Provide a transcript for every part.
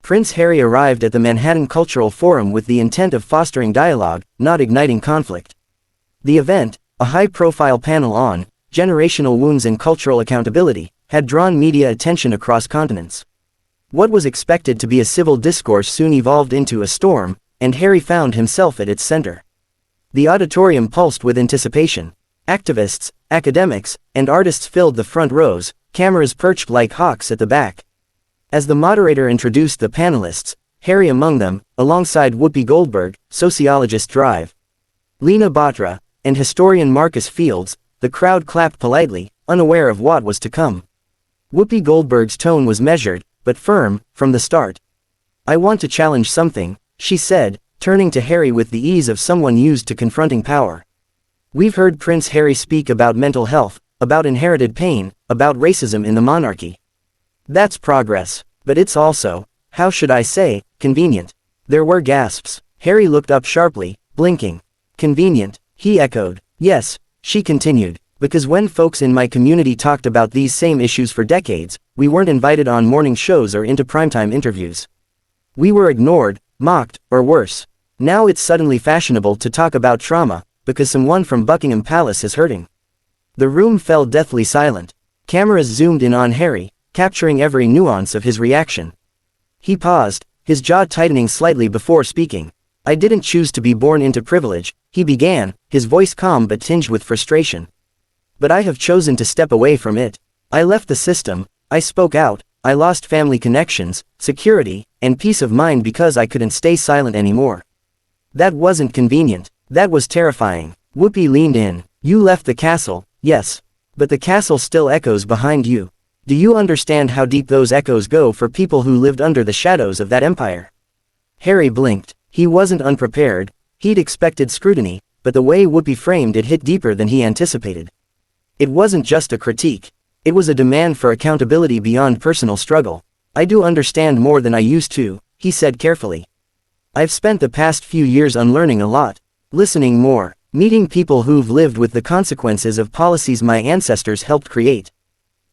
Prince Harry arrived at the Manhattan Cultural Forum with the intent of fostering dialogue, not igniting conflict. The event, a high-profile panel on generational wounds and cultural accountability, had drawn media attention across continents. What was expected to be a civil discourse soon evolved into a storm, and Harry found himself at its center. The auditorium pulsed with anticipation. Activists, academics, and artists filled the front rows, cameras perched like hawks at the back. As the moderator introduced the panelists, Harry among them, alongside Whoopi Goldberg, sociologist Drive, Lena Batra, and historian Marcus Fields, the crowd clapped politely, unaware of what was to come. Whoopi Goldberg's tone was measured, but firm, from the start. "I want to challenge something," she said, turning to Harry with the ease of someone used to confronting power. "We've heard Prince Harry speak about mental health, about inherited pain, about racism in the monarchy. That's progress, but it's also, how should I say, convenient." There were gasps. Harry looked up sharply, blinking. "Convenient," he echoed. "Yes," she continued, "because when folks in my community talked about these same issues for decades, we weren't invited on morning shows or into primetime interviews. We were ignored, mocked, or worse. Now it's suddenly fashionable to talk about trauma, because someone from Buckingham Palace is hurting." The room fell deathly silent. Cameras zoomed in on Harry, capturing every nuance of his reaction. He paused, his jaw tightening slightly before speaking. "I didn't choose to be born into privilege," he began, his voice calm but tinged with frustration. "But I have chosen to step away from it. I left the system, I spoke out, I lost family connections, security, and peace of mind because I couldn't stay silent anymore. That wasn't convenient, that was terrifying." Whoopi leaned in. "You left the castle, yes. But the castle still echoes behind you. Do you understand how deep those echoes go for people who lived under the shadows of that empire?" Harry blinked. He wasn't unprepared, he'd expected scrutiny, but the way Whoopi framed it hit deeper than he anticipated. It wasn't just a critique. It was a demand for accountability beyond personal struggle. "I do understand more than I used to," he said carefully. "I've spent the past few years unlearning a lot, listening more, meeting people who've lived with the consequences of policies my ancestors helped create.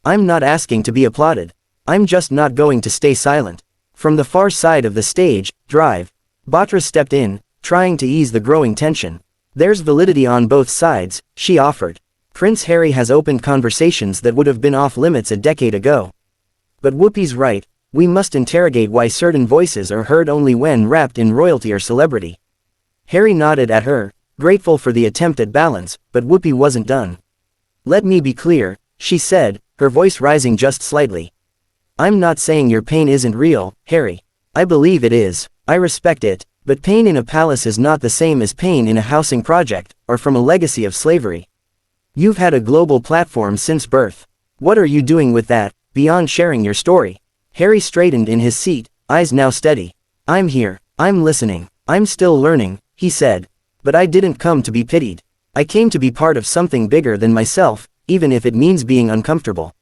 I'm not asking to be applauded. I'm just not going to stay silent." From the far side of the stage, Drive, Batra stepped in, trying to ease the growing tension. "There's validity on both sides," she offered. "Prince Harry has opened conversations that would have been off limits a decade ago. But Whoopi's right, we must interrogate why certain voices are heard only when wrapped in royalty or celebrity." Harry nodded at her, grateful for the attempt at balance, but Whoopi wasn't done. "Let me be clear," she said, her voice rising just slightly. "I'm not saying your pain isn't real, Harry. I believe it is, I respect it, but pain in a palace is not the same as pain in a housing project, or from a legacy of slavery. You've had a global platform since birth. What are you doing with that, beyond sharing your story?" Harry straightened in his seat, eyes now steady. "I'm here, I'm listening, I'm still learning," he said. "But I didn't come to be pitied. I came to be part of something bigger than myself, even if it means being uncomfortable."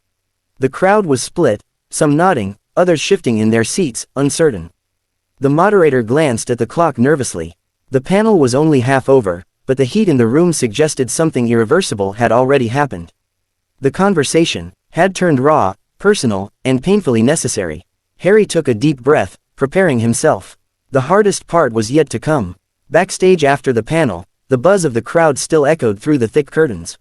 The crowd was split, some nodding, others shifting in their seats, uncertain. The moderator glanced at the clock nervously. The panel was only half over, but the heat in the room suggested something irreversible had already happened. The conversation had turned raw, personal, and painfully necessary. Harry took a deep breath, preparing himself. The hardest part was yet to come. Backstage after the panel, the buzz of the crowd still echoed through the thick curtains.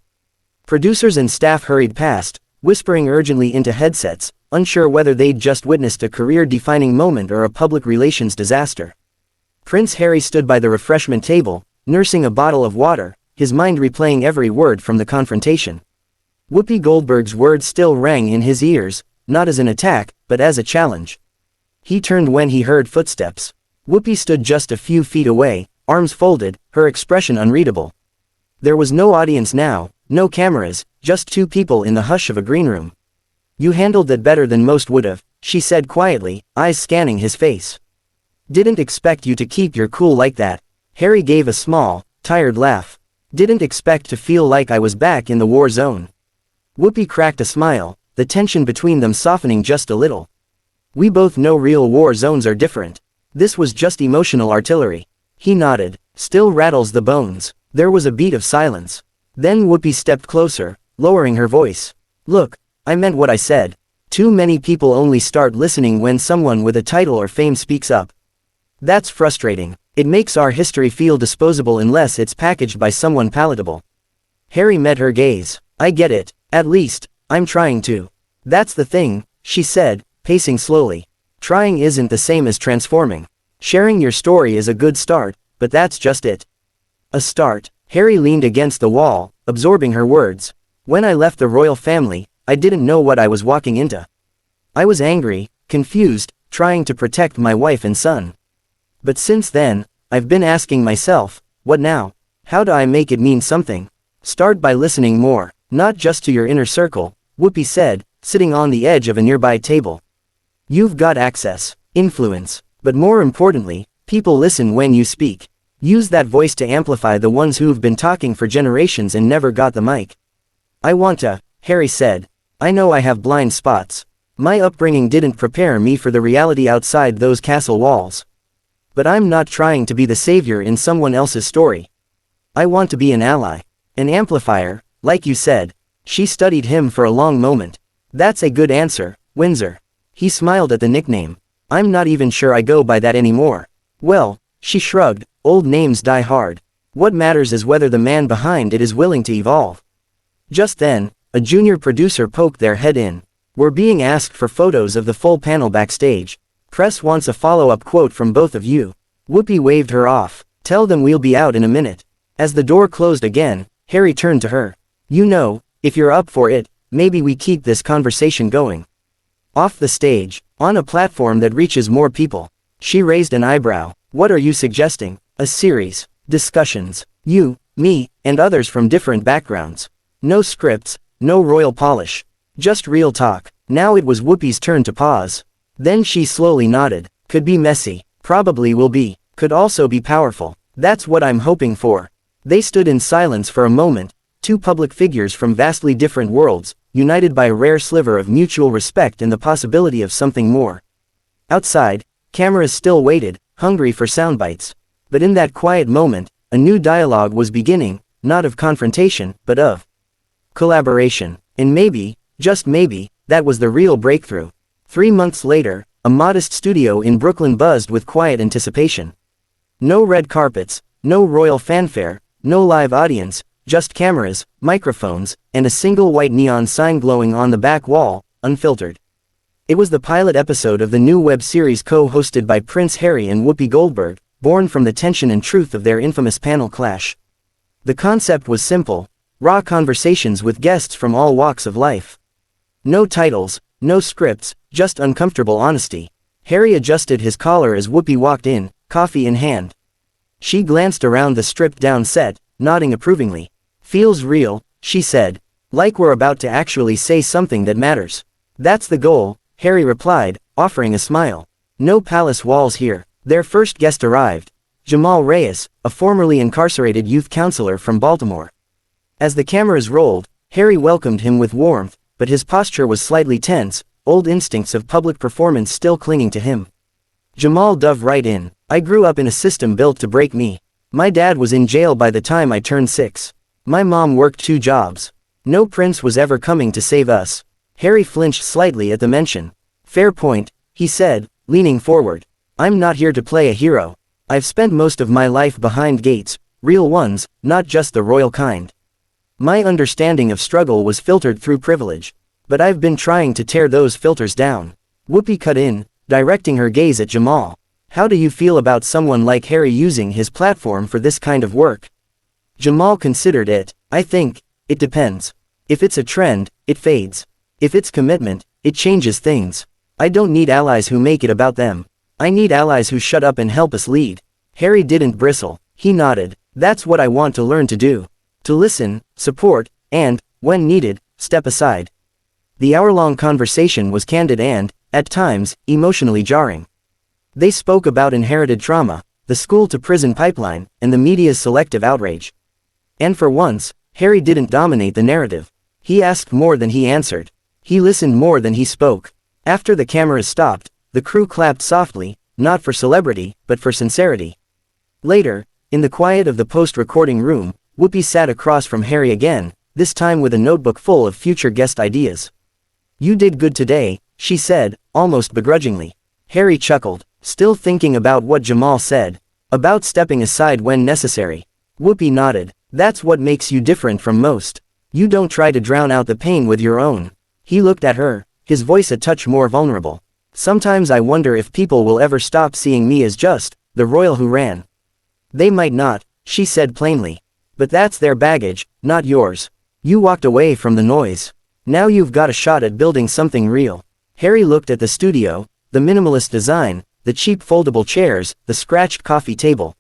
Producers and staff hurried past, whispering urgently into headsets, unsure whether they'd just witnessed a career-defining moment or a public relations disaster. Prince Harry stood by the refreshment table, nursing a bottle of water, his mind replaying every word from the confrontation. Whoopi Goldberg's words still rang in his ears, not as an attack, but as a challenge. He turned when he heard footsteps. Whoopi stood just a few feet away, arms folded, her expression unreadable. There was no audience now, no cameras, just two people in the hush of a green room. "You handled that better than most would've," she said quietly, eyes scanning his face. "Didn't expect you to keep your cool like that." Harry gave a small, tired laugh. "Didn't expect to feel like I was back in the war zone." Whoopi cracked a smile, the tension between them softening just a little. "We both know real war zones are different. This was just emotional artillery." He nodded. "Still rattles the bones." There was a beat of silence. Then Whoopi stepped closer, lowering her voice. "Look, I meant what I said. Too many people only start listening when someone with a title or fame speaks up. That's frustrating. It makes our history feel disposable unless it's packaged by someone palatable. Harry met her gaze. I get it. At least, I'm trying to. That's the thing, she said, pacing slowly. Trying isn't the same as transforming. Sharing your story is a good start, but that's just it. A start. Harry leaned against the wall, absorbing her words. When I left the royal family, I didn't know what I was walking into. I was angry, confused, trying to protect my wife and son. But since then, I've been asking myself, what now? How do I make it mean something? Start by listening more, not just to your inner circle, Whoopi said, sitting on the edge of a nearby table. You've got access, influence, but more importantly, people listen when you speak. Use that voice to amplify the ones who've been talking for generations and never got the mic. I want to, Harry said. I know I have blind spots. My upbringing didn't prepare me for the reality outside those castle walls. But I'm not trying to be the savior in someone else's story. I want to be an ally. An amplifier, like you said. She studied him for a long moment. That's a good answer, Windsor. He smiled at the nickname. I'm not even sure I go by that anymore. Well, she shrugged, old names die hard. What matters is whether the man behind it is willing to evolve. Just then, a junior producer poked their head in. We're being asked for photos of the full panel backstage. Press wants a follow-up quote from both of you. Whoopi waved her off. Tell them we'll be out in a minute. As the door closed again, Harry turned to her. You know, if you're up for it, maybe we keep this conversation going. Off the stage, on a platform that reaches more people. She raised an eyebrow. What are you suggesting? A series. Discussions. You, me, and others from different backgrounds. No scripts, no royal polish. Just real talk. Now it was Whoopi's turn to pause. Then she slowly nodded. Could be messy. Probably will be. Could also be powerful. That's what I'm hoping for. They stood in silence for a moment, two public figures from vastly different worlds, united by a rare sliver of mutual respect and the possibility of something more. Outside, cameras still waited, hungry for soundbites. But in that quiet moment, a new dialogue was beginning, not of confrontation, but of collaboration. And maybe, just maybe, that was the real breakthrough. 3 months later, a modest studio in Brooklyn buzzed with quiet anticipation. No red carpets, no royal fanfare, no live audience, just cameras, microphones, and a single white neon sign glowing on the back wall, unfiltered. It was the pilot episode of the new web series co-hosted by Prince Harry and Whoopi Goldberg, born from the tension and truth of their infamous panel clash. The concept was simple, raw conversations with guests from all walks of life. No titles, no scripts, just uncomfortable honesty. Harry adjusted his collar as Whoopi walked in, coffee in hand. She glanced around the stripped-down set, nodding approvingly. Feels real, she said. Like we're about to actually say something that matters. That's the goal, Harry replied, offering a smile. No palace walls here. Their first guest arrived. Jamal Reyes, a formerly incarcerated youth counselor from Baltimore. As the cameras rolled, Harry welcomed him with warmth, but his posture was slightly tense, old instincts of public performance still clinging to him. Jamal dove right in. I grew up in a system built to break me. My dad was in jail by the time I turned 6. My mom worked 2 jobs. No prince was ever coming to save us. Harry flinched slightly at the mention. Fair point, he said, leaning forward. I'm not here to play a hero. I've spent most of my life behind gates, real ones, not just the royal kind. My understanding of struggle was filtered through privilege. But I've been trying to tear those filters down. Whoopi cut in, directing her gaze at Jamal. How do you feel about someone like Harry using his platform for this kind of work? Jamal considered it. I think, it depends. If it's a trend, it fades. If it's commitment, it changes things. I don't need allies who make it about them. I need allies who shut up and help us lead. Harry didn't bristle. He nodded. That's what I want to learn to do. To listen, support, and, when needed, step aside. The hour-long conversation was candid and, at times, emotionally jarring. They spoke about inherited trauma, the school-to-prison pipeline, and the media's selective outrage. And for once, Harry didn't dominate the narrative. He asked more than he answered. He listened more than he spoke. After the cameras stopped, the crew clapped softly, not for celebrity, but for sincerity. Later, in the quiet of the post-recording room, Whoopi sat across from Harry again, this time with a notebook full of future guest ideas. You did good today, she said, almost begrudgingly. Harry chuckled, still thinking about what Jamal said. About stepping aside when necessary. Whoopi nodded. That's what makes you different from most. You don't try to drown out the pain with your own. He looked at her, his voice a touch more vulnerable. Sometimes I wonder if people will ever stop seeing me as just the royal who ran. They might not, she said plainly. But that's their baggage, not yours. You walked away from the noise. Now you've got a shot at building something real. Harry looked at the studio, the minimalist design, the cheap foldable chairs, the scratched coffee table.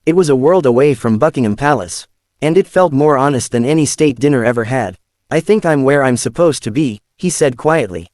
It was a world away from Buckingham Palace. And it felt more honest than any state dinner ever had. I think I'm where I'm supposed to be, he said quietly.